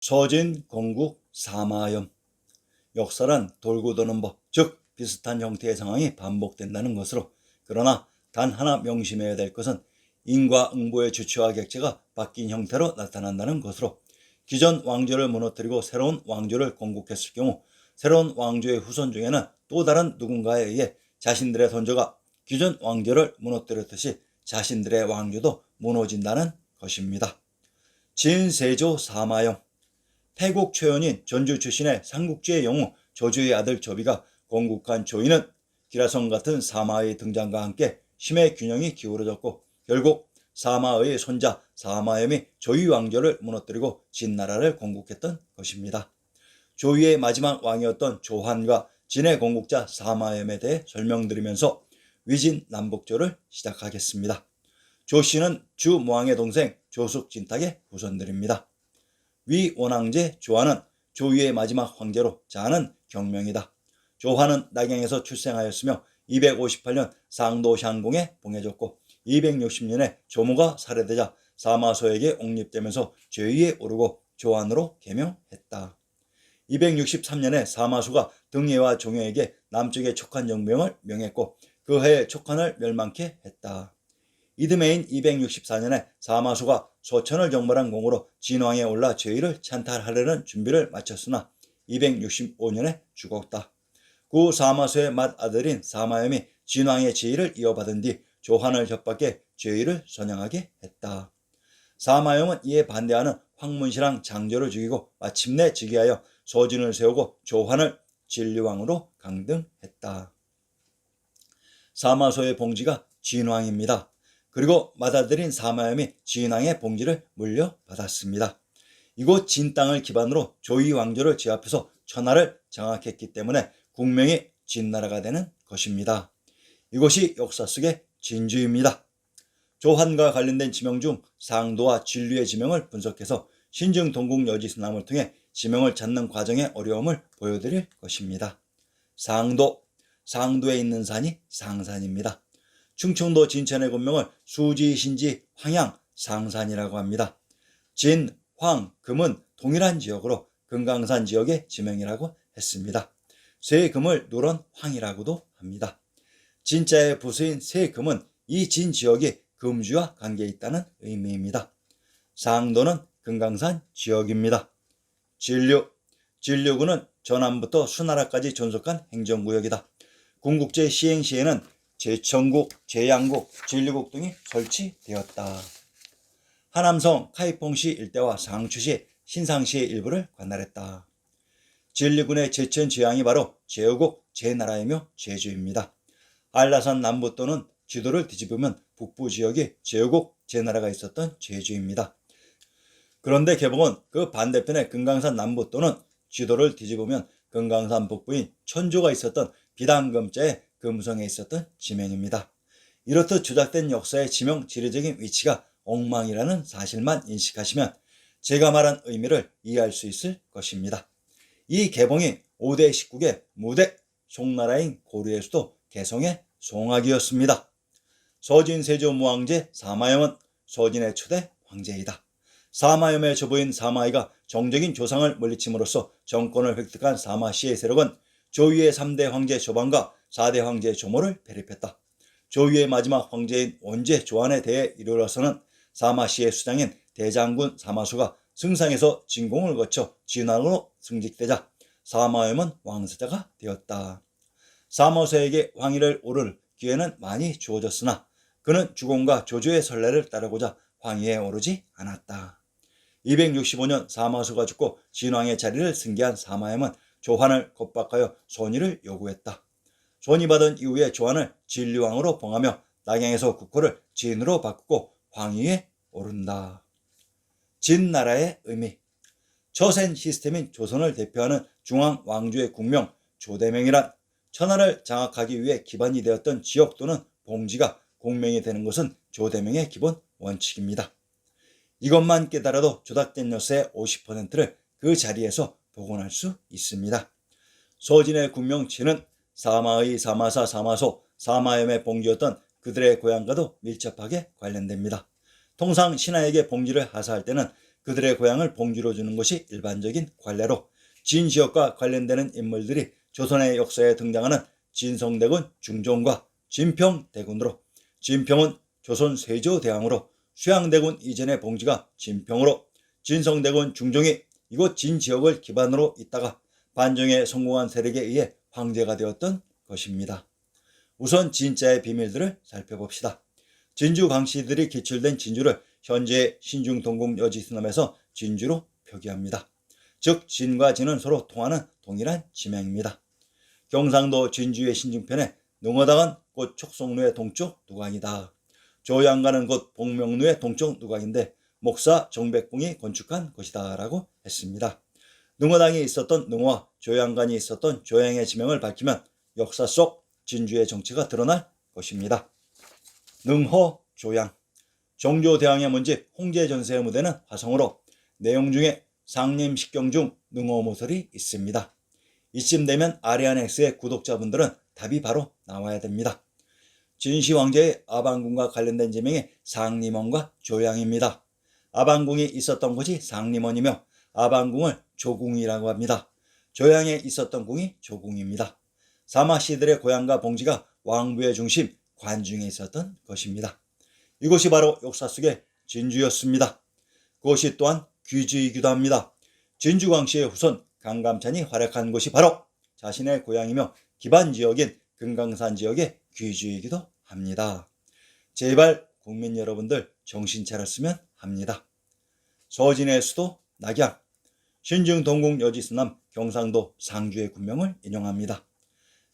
서진, 건국, 사마염. 역사란 돌고 도는 법, 즉 비슷한 형태의 상황이 반복된다는 것으로, 그러나 단 하나 명심해야 될 것은 인과응보의 주체와 객체가 바뀐 형태로 나타난다는 것으로, 기존 왕조를 무너뜨리고 새로운 왕조를 건국했을 경우 새로운 왕조의 후손 중에는 또 다른 누군가에 의해 자신들의 선조가 기존 왕조를 무너뜨렸듯이 자신들의 왕조도 무너진다는 것입니다. 진세조 사마영. 태국 최연인 전주 출신의 삼국지의 영웅 조주의 아들 조비가 건국한 조이는 기라성 같은 사마의 등장과 함께 힘의 균형이 기울어졌고, 결국 사마의 손자 사마염이 조이 왕조를 무너뜨리고 진나라를 건국했던 것입니다. 조이의 마지막 왕이었던 조한과 진의 건국자 사마염에 대해 설명드리면서 위진남북조를 시작하겠습니다. 조씨는 주모왕의 동생 조숙진탁의 후손들입니다. 위 원황제 조한은 조위의 마지막 황제로 자하는 경명이다. 조한은 낙양에서 출생하였으며 258년 상도 향공에 봉해졌고 260년에 조모가 살해되자 사마소에게 옹립되면서 죄위에 오르고 조한으로 개명했다. 263년에 사마소가 등예와 종효에게 남쪽의 촉한 정병을 명했고 그 해에 촉한을 멸망케 했다. 이듬해인 264년에 사마소가 소천을 정벌한 공으로 진왕에 올라 죄위를 찬탈하려는 준비를 마쳤으나 265년에 죽었다. 그 사마소의 맏아들인 사마염이 진왕의 지위를 이어받은 뒤 조한을 협박해 죄위를 선양하게 했다. 사마염은 이에 반대하는 황문시랑 장조를 죽이고 마침내 즉위하여 소진을 세우고 조한을 진류왕으로 강등했다. 사마소의 봉지가 진왕입니다. 그리고 맏아들인 사마염이 진왕의 봉지를 물려받았습니다. 이곳 진땅을 기반으로 조이 왕조를 제압해서 천하를 장악했기 때문에 국명이 진나라가 되는 것입니다. 이것이 역사 속의 진주입니다. 조한과 관련된 지명 중 상도와 진류의 지명을 분석해서 신증 동국 여지순함을 통해 지명을 찾는 과정의 어려움을 보여드릴 것입니다. 상도, 상도에 있는 산이 상산입니다. 충청도 진천의 군명을 수지, 신지, 황양, 상산이라고 합니다. 진, 황, 금은 동일한 지역으로 금강산 지역의 지명이라고 했습니다. 쇠금을 누런 황이라고도 합니다. 진자의 부수인 쇠금은 이 진 지역이 금주와 관계에 있다는 의미입니다. 상도는 금강산 지역입니다. 진류, 진류구는 전함부터 수나라까지 존속한 행정구역이다. 군국제 시행 시에는 제천국, 제양국, 진류국 등이 설치되었다. 하남성, 카이퐁시 일대와 상추시, 신상시의 일부를 관할했다. 진류군의 제천 제양이 바로 제후국, 제나라이며 제주입니다. 한라산 남부 또는 지도를 뒤집으면 북부 지역이 제후국, 제나라가 있었던 제주입니다. 그런데 개봉은 그 반대편의 금강산 남부 또는 지도를 뒤집으면 금강산 북부인 천조가 있었던 비단금자의 금성에 있었던 지명입니다. 이렇듯 조작된 역사의 지명 지리적인 위치가 엉망이라는 사실만 인식하시면 제가 말한 의미를 이해할 수 있을 것입니다. 이 개봉이 5대 19개 무대 송나라인 고려의 수도 개성의 송악이었습니다. 서진세조 무왕제 사마염은 서진의 초대 황제이다. 사마염의 조부인 사마이가 정적인 조상을 물리침으로써 정권을 획득한 사마씨의 세력은 조위의 3대 황제 조반과 4대 황제 조모를 배립했다. 조위의 마지막 황제인 원제 조한에 대해 이르러서는 사마씨의 수장인 대장군 사마수가 승상에서 진공을 거쳐 진왕으로 승직되자 사마염은 왕세자가 되었다. 사마수에게 왕위를 오를 기회는 많이 주어졌으나 그는 주공과 조조의 선례를 따르고자 황위에 오르지 않았다. 265년 사마수가 죽고 진왕의 자리를 승계한 사마염은 조한을 겁박하여 손위를 요구했다. 손위받은 이후에 조한을 진류왕으로 봉하며 낙양에서 국호를 진으로 바꾸고 황위에 오른다. 진나라의 의미. 처센 시스템인 조선을 대표하는 중앙 왕조의 국명 조대명이란 천하를 장악하기 위해 기반이 되었던 지역 또는 봉지가 공명이 되는 것은 조대명의 기본 원칙입니다. 이것만 깨달아도 조작된 역사의 50%를 그 자리에서 복원할 수 있습니다. 서진의 국명치는 사마의 사마사 사마소, 사마염의 봉지였던 그들의 고향과도 밀접하게 관련됩니다. 통상 신하에게 봉지를 하사할 때는 그들의 고향을 봉지로 주는 것이 일반적인 관례로 진지역과 관련되는 인물들이 조선의 역사에 등장하는 진성대군 중종과 진평대군으로, 진평은 조선 세조대왕으로, 수양대군 이전의 봉지가 진평으로, 진성대군 중종이 이곳 진지역을 기반으로 있다가 반정에 성공한 세력에 의해 황제가 되었던 것입니다. 우선 진자의 비밀들을 살펴봅시다. 진주 강씨들이 기출된 진주를 현재의 신중동국 여지스남에서 진주로 표기합니다. 즉 진과 진은 서로 통하는 동일한 지명입니다. 경상도 진주의 신중편에 능어당은 곧 촉송루의 동쪽 누각이다. 조양가는 곧 복명루의 동쪽 누각인데 목사 정백궁이 건축한 것이다 라고 했습니다. 능어당이 있었던 능어와 조양간이 있었던 조양의 지명을 밝히면 역사 속 진주의 정체가 드러날 것입니다. 능허 조양. 정조대왕의 문집 홍제전세의 무대는 화성으로 내용 중에 상림식경 중 능어모설이 있습니다. 이쯤 되면 아리아넥스의 구독자분들은 답이 바로 나와야 됩니다. 진시황제의 아방궁과 관련된 지명이 상림원과 조양입니다. 아방궁이 있었던 곳이 상림원이며 아방궁을 조궁이라고 합니다. 조양에 있었던 궁이 조궁입니다. 사마씨들의 고향과 봉지가 왕부의 중심 관중에 있었던 것입니다. 이곳이 바로 역사 속의 진주였습니다. 그것이 또한 귀지이기도 합니다. 진주광씨의 후손 강감찬이 활약한 곳이 바로 자신의 고향이며 기반 지역인 금강산 지역의 귀지이기도 합니다. 제발 국민 여러분들 정신 차렸으면 합니다. 서진의 수도 낙양, 신중 동국 여지스남 경상도 상주의 군명을 인용합니다.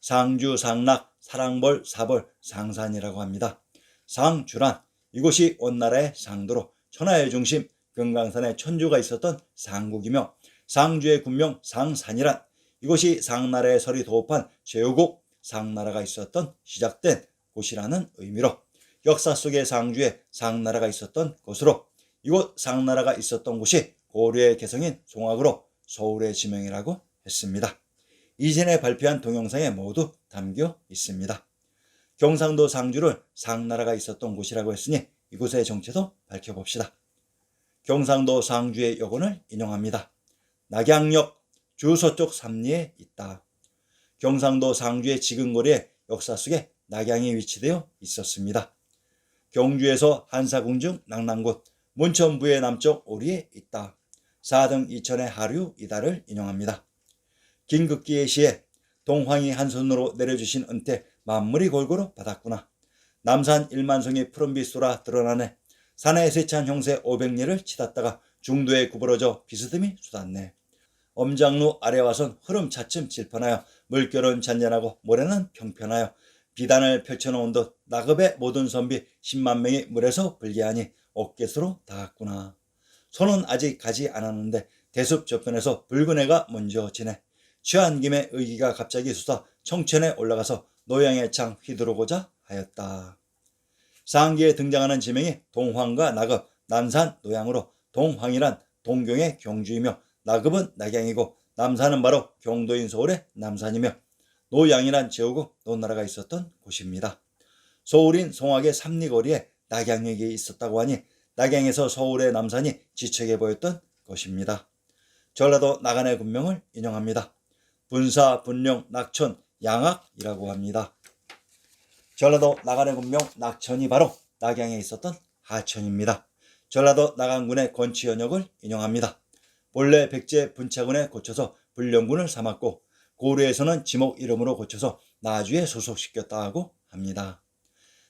상주, 상락, 사랑벌, 사벌, 상산이라고 합니다. 상주란 이곳이 원나라의 상도로 천하의 중심 금강산에 천주가 있었던 상국이며 상주의 군명 상산이란 이곳이 상나라의 설이 도읍한 제후국 상나라가 있었던 시작된 곳이라는 의미로 역사 속의 상주에 상나라가 있었던 곳으로 이곳 상나라가 있었던 곳이 고려의 개성인 송악으로 서울의 지명이라고 했습니다. 이전에 발표한 동영상에 모두 담겨 있습니다. 경상도 상주를 상나라가 있었던 곳이라고 했으니 이곳의 정체도 밝혀봅시다. 경상도 상주의 여건을 인용합니다. 낙양역 주서쪽 삼리에 있다. 경상도 상주의 지근거리에 역사 속에 낙양이 위치되어 있었습니다. 경주에서 한사궁중 낙랑곳 문천부의 남쪽 오리에 있다. 4등 2천의 하류 이다를 인용합니다. 김극기의 시에 동황이 한 손으로 내려주신 은퇴 만물이 골고루 받았구나. 남산 1만송이 푸른빛 쏘라 드러나네. 산에 세찬 형세 500리를 치닫다가 중도에 구부러져 비스듬히 쏟았네. 엄장루 아래 와선 흐름 차츰 질펀하여 물결은 잔잔하고 모래는 평편하여 비단을 펼쳐놓은 듯 나급의 모든 선비 10만 명이 물에서 불리하니 어깨수로 닿았구나. 손은 아직 가지 않았는데 대숲 저편에서 붉은 해가 먼저 지네. 취한 김에 의기가 갑자기 솟아 청천에 올라가서 노양의 창 휘두르고자 하였다. 상기에 등장하는 지명이 동황과 나급, 남산, 노양으로 동황이란 동경의 경주이며 나급은 낙양이고 남산은 바로 경도인 서울의 남산이며 노양이란 제후국 노나라가 있었던 곳입니다. 서울인 송악의 삼리거리에 낙양역이 있었다고 하니 낙양에서 서울의 남산이 지척해 보였던 것입니다. 전라도 나간의 군명을 인용합니다. 분사, 분령, 낙천, 양악이라고 합니다. 전라도 나간의 군명 낙천이 바로 낙양에 있었던 하천입니다. 전라도 나간군의 건치현역을 인용합니다. 본래 백제 분차군에 고쳐서 불령군을 삼았고 고려에서는 지목 이름으로 고쳐서 나주에 소속시켰다고 합니다.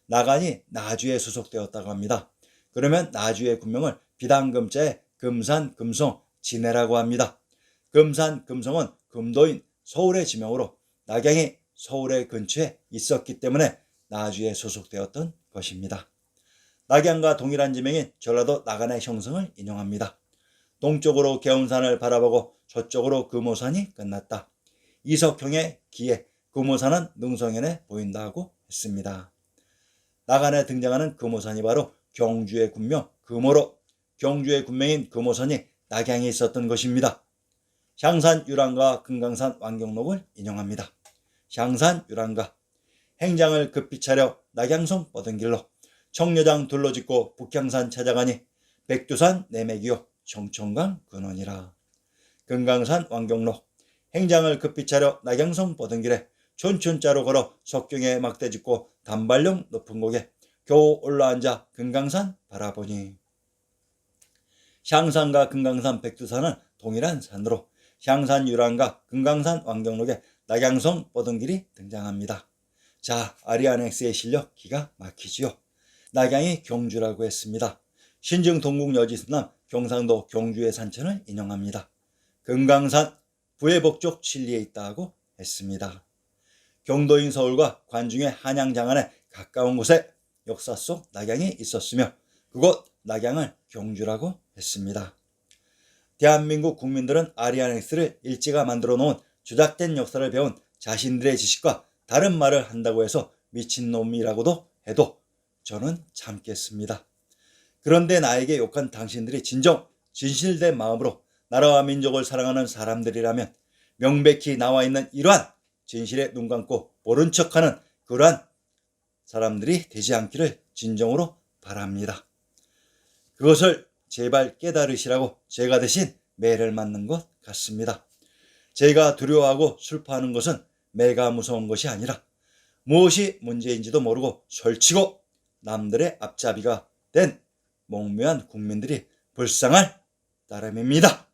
나간이 나주에 소속되었다고 합니다. 그러면 나주의 군명을 비단금자에 금산, 금성, 진해라고 합니다. 금산, 금성은 금도인 서울의 지명으로 낙양이 서울의 근처에 있었기 때문에 나주에 소속되었던 것입니다. 낙양과 동일한 지명인 전라도 나간의 형성을 인용합니다. 동쪽으로 개운산을 바라보고 서쪽으로 금오산이 끝났다. 이석형의 기에 금오산은 능성현에 보인다고 했습니다. 나간에 등장하는 금오산이 바로 경주의 군명 금오로 경주의 군명인 금오산이 낙양에 있었던 것입니다. 향산 유랑과 금강산 완경록을 인용합니다. 향산 유랑가 행장을 급히 차려 낙양성 뻗은 길로 청려장 둘러짓고 북향산 찾아가니 백두산 내맥이요 청천강 근원이라. 금강산 왕경로 행장을 급히 차려 낙양성 뻗은 길에 촌촌자로 걸어 석경에 막대 짚고 단발령 높은 곡에 겨우 올라앉아 금강산 바라보니 향산과 금강산 백두산은 동일한 산으로 향산 유람과 금강산 왕경록에 낙양성 뻗은 길이 등장합니다. 자, 아리아넥스의 실력 기가 막히지요. 낙양이 경주라고 했습니다. 신증 동국 여지스남 경상도 경주의 산천을 인용합니다. 금강산 부해복쪽 칠리에 있다고 했습니다. 경도인 서울과 관중의 한양장안에 가까운 곳에 역사 속 낙양이 있었으며 그곳 낙양을 경주라고 했습니다. 대한민국 국민들은 아리아넥스를 일제가 만들어 놓은 조작된 역사를 배운 자신들의 지식과 다른 말을 한다고 해서 미친놈이라고도 해도 저는 참겠습니다. 그런데 나에게 욕한 당신들이 진정 진실된 마음으로 나라와 민족을 사랑하는 사람들이라면 명백히 나와 있는 이러한 진실에 눈 감고 모른 척하는 그러한 사람들이 되지 않기를 진정으로 바랍니다. 그것을 제발 깨달으시라고 제가 대신 매를 맞는 것 같습니다. 제가 두려워하고 슬퍼하는 것은 매가 무서운 것이 아니라 무엇이 문제인지도 모르고 설치고 남들의 앞잡이가 된 몽묘한 국민들이 불쌍할 따름입니다.